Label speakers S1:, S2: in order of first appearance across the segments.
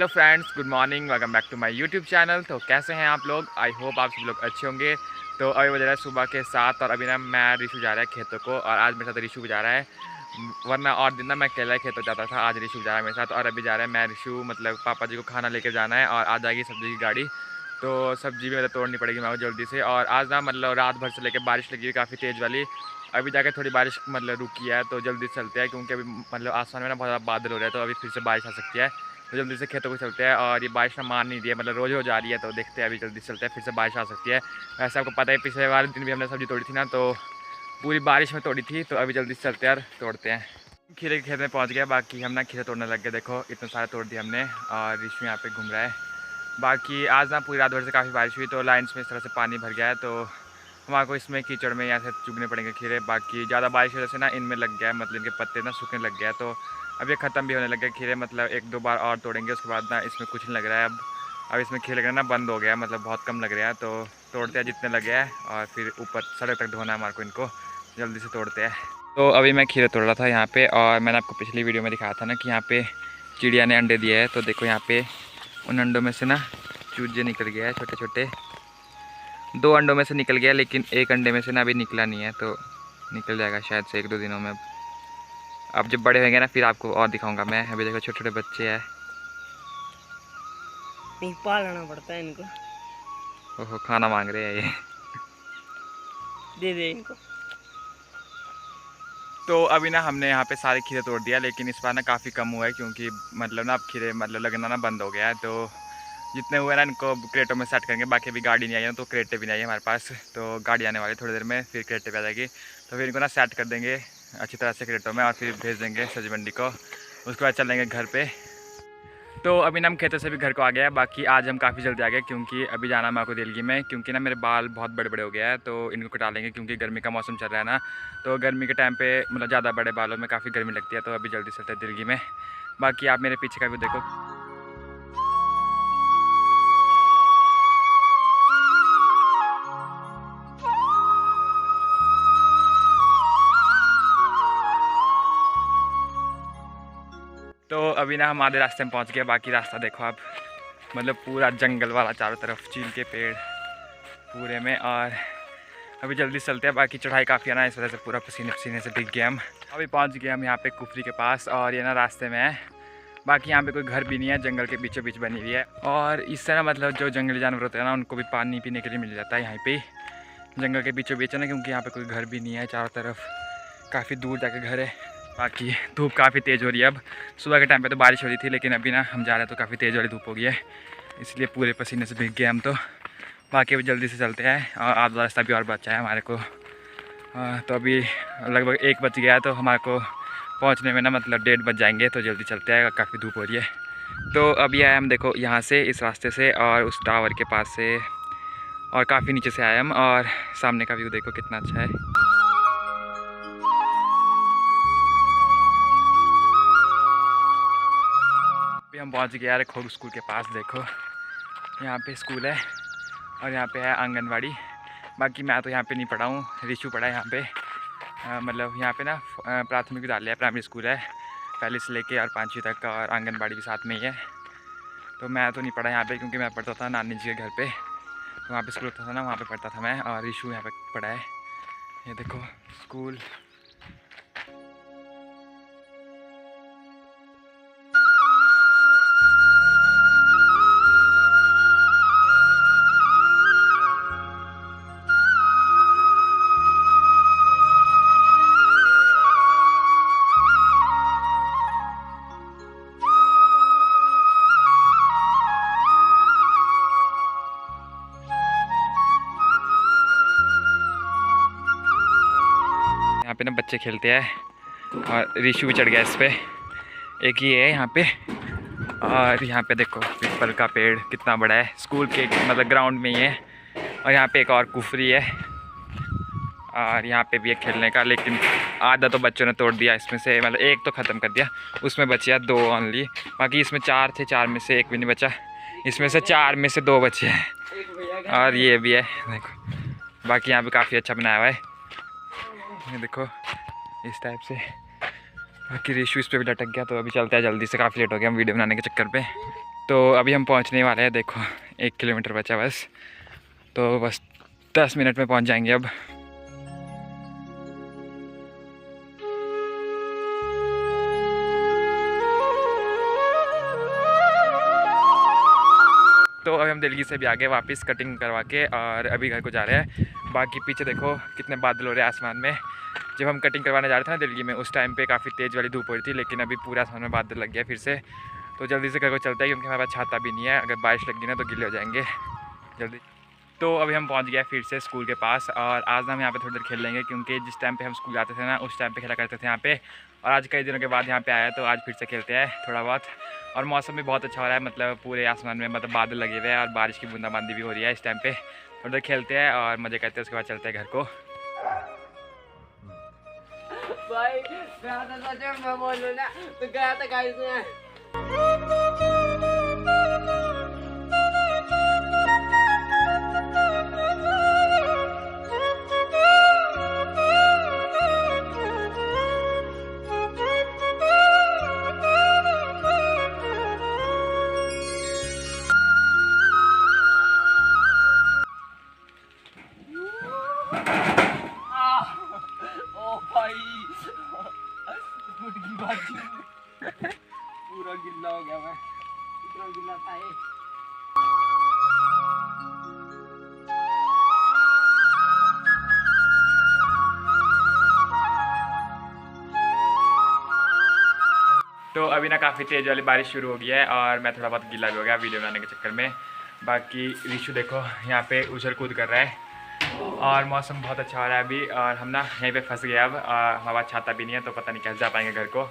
S1: Hello friends, good morning, welcome back to my YouTube channel. तो कैसे हैं आप लोग? आई होप आप सब लोग अच्छे होंगे। तो अभी बज रहा है सुबह के 7 और अभी ना मैं ऋषु जा रहा है खेतों को, और आज मेरे साथ ऋषु भी जा रहा है। वरना और दिन ना मैं अकेला खेतों जाता था, आज ऋषु जा रहा है मेरे साथ। और अभी जा रहा है मैं ऋषु, मतलब पापा जी को खाना लेकर जाना है और आ जाएगी सब्ज़ी की गाड़ी। तो सब्ज़ी भी मतलब तोड़नी पड़ेगी मेरे को जल्दी से। और आज ना मतलब रात भर से लेकर बारिश लगी है काफ़ी तेज़ वाली। अभी जाकर थोड़ी बारिश मतलब रुकी है, तो जल्दी चलते हैं क्योंकि अभी मतलब आसमान में ना बहुत ज़्यादा बादल हो रहे हैं, तो अभी फिर से बारिश आ सकती है। तो जल्दी से खेतों को चलते हैं। और ये बारिश ना मान नहीं रही है, मतलब रोज़ रोज़ आ रही है, तो देखते हैं अभी जल्दी चलते हैं, फिर से बारिश आ सकती है। वैसे आपको पता है पिछले वाले दिन भी हमने सब्ज़ी तोड़ी थी ना, तो पूरी बारिश में तोड़ी थी। तो अभी जल्दी से चलते हैं और तोड़ते हैं। खीरे के खेत में पहुँच गया, बाकी हम ना खीरे तोड़ने लग गए। देखो इतने सारे तोड़ दिए हमने, और ऋषि यहाँ पे घूम रहा है। बाकी आज ना पूरी रात भर से काफ़ी बारिश हुई, तो लाइन्स में इस तरह से पानी भर गया है, तो हमारे को इसमें कीचड़ में यहाँ से चुगने पड़ेंगे खीरे। बाकी ज़्यादा बारिश की वजह से ना इनमें लग गया है, मतलब इनके पत्ते ना सूखने लग गया है। तो अब ये ख़त्म भी होने लग गया खीरे, मतलब एक दो बार और तोड़ेंगे, उसके बाद ना इसमें कुछ नहीं लग रहा है। अब इसमें खीरे लगना ना बंद हो गया है, मतलब बहुत कम लग रहा है। तो तोड़ते हैं जितने लगे हैं, और फिर ऊपर सड़क तक धोना है हमारे को इनको, जल्दी से तोड़ते हैं। तो अभी मैं खीरे तोड़ रहा था यहाँ पे, और मैंने आपको पिछली वीडियो में दिखाया था ना कि यहाँ पे चिड़िया ने अंडे दिए हैं। तो देखो यहाँ पे उन अंडों में से ना चूजे निकल गया है, छोटे छोटे। 2 अंडों में से निकल गया, लेकिन एक अंडे में से ना अभी निकला नहीं है, तो निकल जाएगा शायद से 1-2 दिनों में। अब जब बड़े होंगे ना फिर आपको और दिखाऊंगा मैं। अभी देखो छोटे छोटे बच्चे हैं,
S2: नहीं पालना पड़ता है इनको।
S1: ओहो खाना मांग रहे हैं ये।
S2: दे दे इनको।
S1: तो अभी ना हमने यहाँ पे सारे खीरे तोड़ दिया, लेकिन इस बार ना काफ़ी कम हुआ है, क्योंकि मतलब ना अब खीरे मतलब लगना ना बंद हो गया है। तो जितने हुए ना इनको क्रेटों में सेट करेंगे। बाकी अभी गाड़ी नहीं आई है, तो क्रेटे भी नहीं आई है हमारे पास, तो गाड़ी आने वाली थोड़ी देर में, फिर क्रेटे पे आ जाएगी। तो फिर इनको ना सेट कर देंगे अच्छी तरह से क्रेटों में, और फिर भेज देंगे सब्जी मंडी को। उसके बाद चलेंगे घर पे। तो अभी ना हम खेतों से भी घर को आ गया है। बाकी आज हम काफ़ी जल्दी आ गए, क्योंकि अभी जाना है मेरे को दिल्ली में, क्योंकि ना मेरे बाल बहुत बड़े बड़े हो गया है, तो इनको कटा लेंगे, क्योंकि गर्मी का मौसम चल रहा है ना। तो गर्मी के टाइम पे मतलब ज़्यादा बड़े बालों में काफ़ी गर्मी लगती है, तो अभी जल्दी चलते हैं दिल्ली में। बाकी आप मेरे पीछे का भी देखो। तो अभी ना हम आधे रास्ते में पहुंच गए। बाकी रास्ता देखो आप, मतलब पूरा जंगल वाला, चारों तरफ चील के पेड़ पूरे में। और अभी जल्दी चलते हैं, बाकी चढ़ाई काफ़ी है ना, इस वजह से पूरा पसीने पसीने से भीग गए हम। अभी पहुंच गए हम यहाँ पे कुफरी के पास, और ये ना रास्ते में है। बाकी यहाँ पे कोई घर भी नहीं है, जंगल के बीचों बीच बनी हुई है। और इससे ना मतलब जो जंगली जानवर होते हैं ना, उनको भी पानी पीने के लिए मिल जाता है यहाँ पे जंगल के बीचों बीच है ना, क्योंकि यहाँ पे कोई घर भी नहीं है, चारों तरफ काफ़ी दूर जाके घर है। बाकी धूप काफ़ी तेज़ हो रही है अब। सुबह के टाइम पे तो बारिश हो रही थी, लेकिन अभी ना हम जा रहे हैं तो काफ़ी तेज़ वाली धूप हो गई है, इसलिए पूरे पसीने से भीग गए हम तो। बाकी अभी जल्दी से चलते हैं, और आधा रास्ता भी और बचा है हमारे को। तो अभी लगभग 1 बज गया है, तो हमारे को पहुंचने में ना मतलब 1:30 बज जाएंगे, तो जल्दी चलते हैं, काफ़ी धूप हो रही है। तो अभी आए हम देखो यहाँ से, इस रास्ते से, और उस टावर के पास से, और काफ़ी नीचे से आए हम, और सामने का व्यू देखो कितना अच्छा है। अभी हम पहुँच गए यार खोग स्कूल के पास। देखो यहाँ पे स्कूल है, और यहाँ पे है आंगनवाड़ी। बाकी मैं तो यहाँ पे नहीं पढ़ा हूँ, ऋषु पढ़ा है यहाँ पे। मतलब यहाँ पे ना प्राथमिक विद्यालय है, प्राइमरी स्कूल है, पहले से लेके और 5वीं तक का, और आंगनबाड़ी भी साथ में ही है। तो मैं तो नहीं पढ़ा यहाँ पे, क्योंकि मैं पढ़ता था नानी जी के घर पे, तो वहाँ पे स्कूल होता था ना, वहाँ पे पढ़ता था मैं, और ऋषु यहाँ पे पढ़ा है। ये देखो स्कूल। यहाँ पे ना बच्चे खेलते हैं, और ऋषु भी चढ़ गया इस पर। एक ही है यहाँ पे, और यहाँ पे देखो पीपल का पेड़ कितना बड़ा है, स्कूल के मतलब ग्राउंड में ही है। और यहाँ पे एक और कुफरी है, और यहाँ पे भी एक खेलने का, लेकिन आधा तो बच्चों ने तोड़ दिया इसमें से, मतलब एक तो ख़त्म कर दिया, उसमें बचे 2 ओनली। बाकी इसमें 4 थे, 4 में से एक भी नहीं बचा, इसमें से 4 में से 2 बचे हैं। और ये भी है देखो। बाकी यहाँ पे काफ़ी अच्छा बनाया हुआ है, ये देखो इस टाइप से। बाकी ऋषु इस पर भी लटक गया, तो अभी चलते हैं जल्दी से, काफ़ी लेट हो गया हम वीडियो बनाने के चक्कर पे। तो अभी हम पहुंचने वाले हैं, देखो 1 किलोमीटर बचा बस, तो बस 10 मिनट में पहुंच जाएंगे अब। तो अभी हम दिल्ली से भी आ गए वापस कटिंग करवा के, और अभी घर को जा रहे हैं। बाकी पीछे देखो कितने बादल हो रहे हैं आसमान में। जब हम कटिंग करवाने जा रहे थे ना दिल्ली में, उस टाइम पे काफ़ी तेज़ वाली धूप हो रही थी, लेकिन अभी पूरा आसमान में बादल लग गया फिर से। तो जल्दी से घर को चलते हैं, क्योंकि हमारे पास छाता भी नहीं है, अगर बारिश लगी ना तो गिले हो जाएंगे जल्दी। तो अभी हम पहुंच गए फिर से स्कूल के पास, और आज ना हम यहाँ पे थोड़ी देर खेल लेंगे, क्योंकि जिस टाइम पे हम स्कूल जाते थे ना उस टाइम पे खेला करते थे यहाँ पे, और आज कई दिनों के बाद यहाँ पे आया, तो आज फिर से खेलते हैं थोड़ा बहुत। और मौसम भी बहुत अच्छा हो रहा है, मतलब पूरे आसमान में मतलब बादल लगे हुए हैं और बारिश की बूंदाबांदी भी हो रही है इस टाइम पे। थोड़ी देर खेलते हैं और मज़े करते हैं, उसके बाद चलते हैं घर को।
S2: भाई गया था सच में, मैं बोलूं ना तो गया था गाइस में। पूरा गिल्ला हो गया मैं, इतना गिल्ला था ये।
S1: तो अभी ना काफ़ी तेज़ वाली बारिश शुरू हो गई है, और मैं थोड़ा बहुत गीला भी हो गया वीडियो बनाने के चक्कर में। बाकी रिशु देखो यहाँ पे उछल कूद कर रहा है, और मौसम बहुत अच्छा हो रहा है अभी, और हम ना यहीं पे फंस गए अब। हमारा छाता भी नहीं है, तो पता नहीं कैसे जा पाएंगे घर को।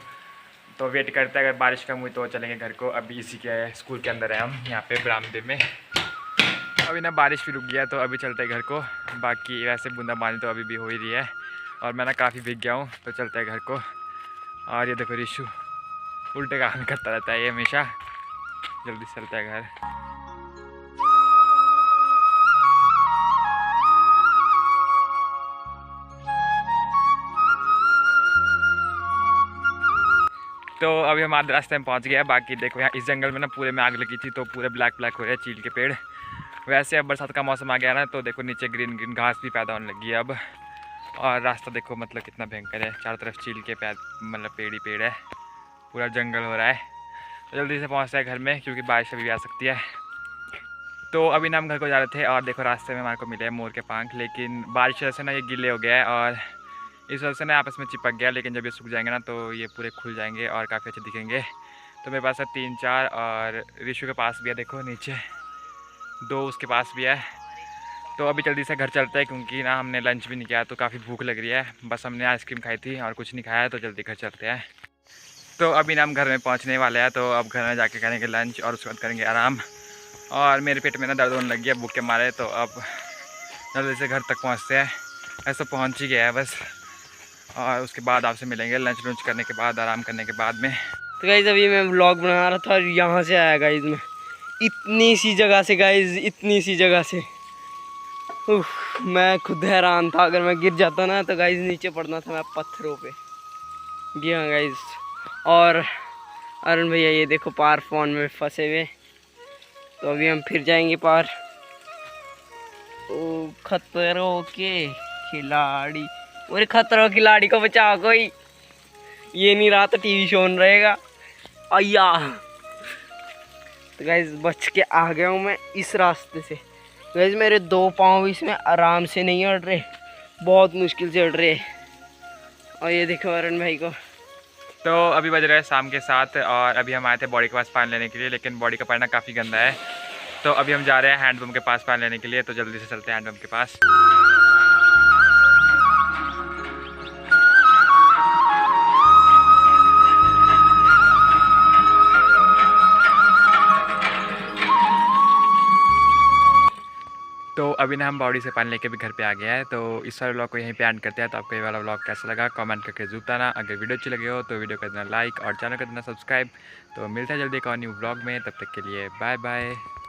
S1: तो वेट करते हैं, अगर बारिश कम हुई तो चलेंगे घर को। अभी इसी के स्कूल के अंदर है हम, यहाँ पे बरामदे में। अभी ना बारिश भी रुक गया, तो अभी चलते हैं घर को। बाकी वैसे बूंदाबांदी तो अभी भी हो ही रही है, और मैं ना काफ़ी भीग गया हूँ, तो चलते हैं घर को। और ये देखो रिशु उल्टे काम करता रहता है ये हमेशा। जल्दी चलते हैं घर। तो अभी हम आधे रास्ते में पहुंच गए हैं। बाकी देखो यहाँ इस जंगल में ना पूरे में आग लगी थी, तो पूरे ब्लैक ब्लैक हो रहे हैं चील के पेड़। वैसे अब बरसात का मौसम आ गया ना, तो देखो नीचे ग्रीन ग्रीन घास भी पैदा होने लगी है अब। और रास्ता देखो मतलब कितना भयंकर है, चारों तरफ चील के मतलब पेड़ ही पेड़ है, पूरा जंगल हो रहा है। तो जल्दी से पहुँचते हैं घर में, क्योंकि बारिश अभी भी आ सकती है। तो अभी ना हम घर को जा रहे थे, और देखो रास्ते में हमारे को मिले मोर के पंख, लेकिन बारिश वजह से ना ये गीले हो गया है, और इस वजह से ना आपस में चिपक गया। लेकिन जब ये सूख जाएंगे ना तो ये पूरे खुल जाएंगे और काफ़ी अच्छे दिखेंगे। तो मेरे पास है 3-4, और रिशु के पास भी है, देखो नीचे 2 उसके पास भी है। तो अभी जल्दी से घर चलते हैं, क्योंकि ना हमने लंच भी नहीं किया, तो काफ़ी भूख लग रही है। बस हमने आइसक्रीम खाई थी और कुछ नहीं खाया, तो जल्दी घर चलते हैं। तो अभी ना हम घर में पहुँचने वाले हैं, तो अब घर में जाके करेंगे लंच, और उसके बाद करेंगे आराम। और मेरे पेट में ना दर्द होने लग गया भूख के मारे, तो अब जल्दी से घर तक पहुँचते हैं। ऐसा पहुँच ही गया है बस, और उसके बाद आपसे मिलेंगे लंच लुंच करने के बाद, आराम करने के बाद में।
S2: तो गाइज अभी मैं व्लॉग बना रहा था, और यहाँ से आया गाइज मैं, इतनी सी जगह से गाइज, इतनी सी जगह से। मैं खुद हैरान था, अगर मैं गिर जाता ना तो गाइज नीचे पड़ना था मैं पत्थरों पे। जी हाँ गाइज। और अरुण भैया ये देखो पार फोन में फंसे हुए, तो अभी हम फिर जाएंगे पार। ओ खतरों के खिलाड़ी, और खतरों खिलाड़ी को बचा कोई, ये नहीं रहा तो टीवी शो रहेगा। अय्या, तो गाइज बच के आ गया हूँ मैं इस रास्ते से। गाइज मेरे 2 पाँव इसमें आराम से नहीं अड़ रहे, बहुत मुश्किल से अड़ रहे। और ये देखो अरुण भाई को।
S1: तो अभी बज रहे हैं शाम के 7, और अभी हम आए थे बॉडी के पास पानी लेने के लिए, लेकिन बॉडी का पानी ना काफ़ी गंदा है। तो अभी हम जा रहे हैं हैंडपम्प के पास पानी लेने के लिए, तो जल्दी से चलते हैं हैंडपम्प के पास। तो अभी ना हम बॉडी से पानी लेके भी घर पे आ गया है। तो इस वाले व्लॉग को यहीं पे एंड करते हैं। तो आपको ये वाला व्लॉग कैसा लगा कमेंट करके जरूर बताना। अगर वीडियो अच्छी लगी हो तो वीडियो कर देना लाइक, और चैनल कर देना सब्सक्राइब। तो मिलते हैं जल्दी एक और न्यू व्लॉग में, तब तक के लिए बाय बाय।